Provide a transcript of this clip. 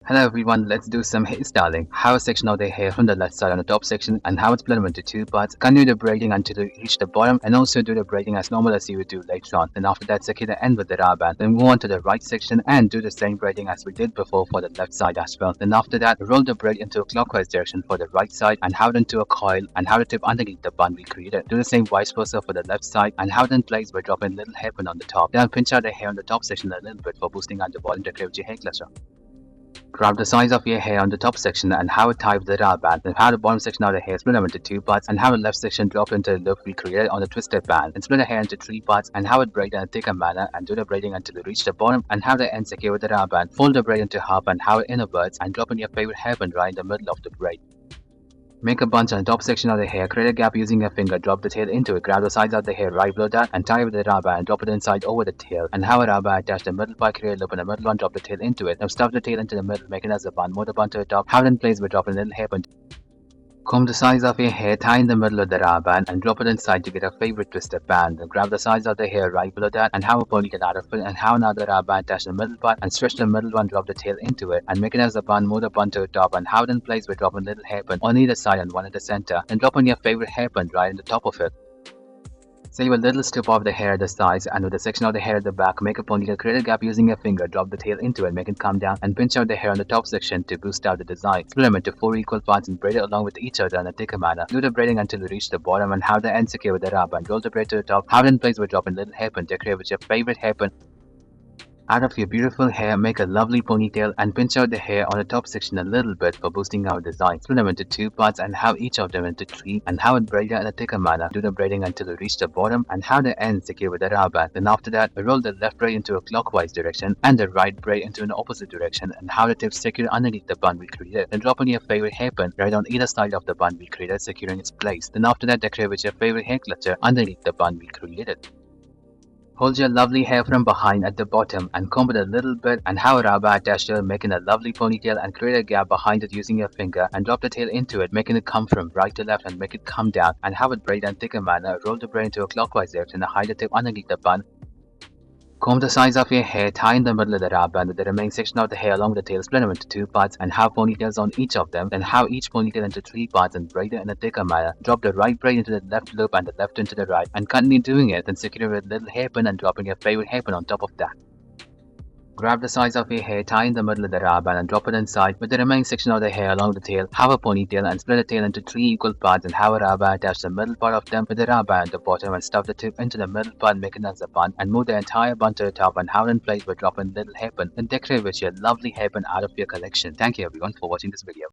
Hello everyone, let's do some hairstyling. Have a section of the hair from the left side on the top section and have it split into two parts. Continue the braiding until you reach the bottom and also do the braiding as normal as you would do later on. Then after that, secure the end with the rubber band. Then move on to the right section and do the same braiding as we did before for the left side as well. Then after that, roll the braid into a clockwise direction for the right side and have it into a coil and have the tip underneath the bun we created. Do the same vice versa for the left side and have it in place by dropping a little hairpin on the top. Then pinch out the hair on the top section a little bit for boosting out the volume to create your hair cluster. Grab the size of your hair on the top section and have it tied with the rubber band. Then have the bottom section of the hair split up into two parts and have the left section drop into the loop we created on the twisted band. Then split the hair into three parts and have it braid in a thicker manner and do the braiding until you reach the bottom and have the end secure with the rubber band. Fold the braid into half and have it inwards and drop in your favorite hairpin right in the middle of the braid. Make a bunch on the top section of the hair, create a gap using your finger, drop the tail into it, grab the sides of the hair right below that and tie it with the rubber band, drop it inside over the tail and have a rubber band attach the middle part, create a loop in the middle one, drop the tail into it. Now stuff the tail into the middle, make it as a bun, move the bun to the top, have it in place by dropping a little hairpin. Comb the sides of your hair, tie in the middle of the rubber band and drop it inside to get a favorite twisted band. Then grab the sides of the hair right below that and have a ponytail out of it and have another rubber band attach the middle part and stretch the middle one, drop the tail into it and make it as a bun, move the bun to the top and have it in place by dropping a little hairpin on either side and one at the center and drop on your favorite hairpin right in the top of it. Save a little strip of the hair at the sides and with the section of the hair at the back, make a ponytail, create a gap using your finger, drop the tail into it, make it come down and pinch out the hair on the top section to boost out the design. Split them into 4 equal parts and braid it along with each other in a thicker manner. Do the braiding until you reach the bottom and have the end secure with the rubber and roll the braid to the top, have it in place by dropping a little hairpin, decorate with your favorite hairpin. Out of your beautiful hair, make a lovely ponytail and pinch out the hair on the top section a little bit for boosting our design. Split them into 2 parts and have each of them into 3 and have it braided in a thicker manner. Do the braiding until you reach the bottom and have the end secure with the rubber band. Then after that, roll the left braid into a clockwise direction and the right braid into an opposite direction and have the tip secure underneath the bun we created. Then drop on your favorite hairpin right on either side of the bun we created, securing its place. Then after that, decorate with your favorite hair cluster underneath the bun we created. Hold your lovely hair from behind at the bottom and comb it a little bit and have a rubber attached to it, making a lovely ponytail and create a gap behind it using your finger and drop the tail into it, making it come from right to left and make it come down and have it braid in thicker manner. Roll the braid into a clockwise direction and hide the tip underneath the bun. Comb the sides of your hair, tie in the middle of the rubber band with the remaining section of the hair along the tail, split them into 2 parts and have ponytails on each of them. Then have each ponytail into 3 parts and braid it in a thicker manner. Drop the right braid into the left loop and the left into the right and continue doing it. Then secure it with a little hairpin and drop in your favorite hairpin on top of that. Grab the sides of your hair, tie in the middle of the rubber band and drop it inside with the remaining section of the hair along the tail. Have a ponytail and split the tail into 3 equal parts and have a rubber band attach the middle part of them with the rubber band at the bottom and stuff the tip into the middle part, making it as a bun and move the entire bun to the top and have it in place by dropping a little hairpin. Then decorate with your lovely hairpin out of your collection. Thank you everyone for watching this video.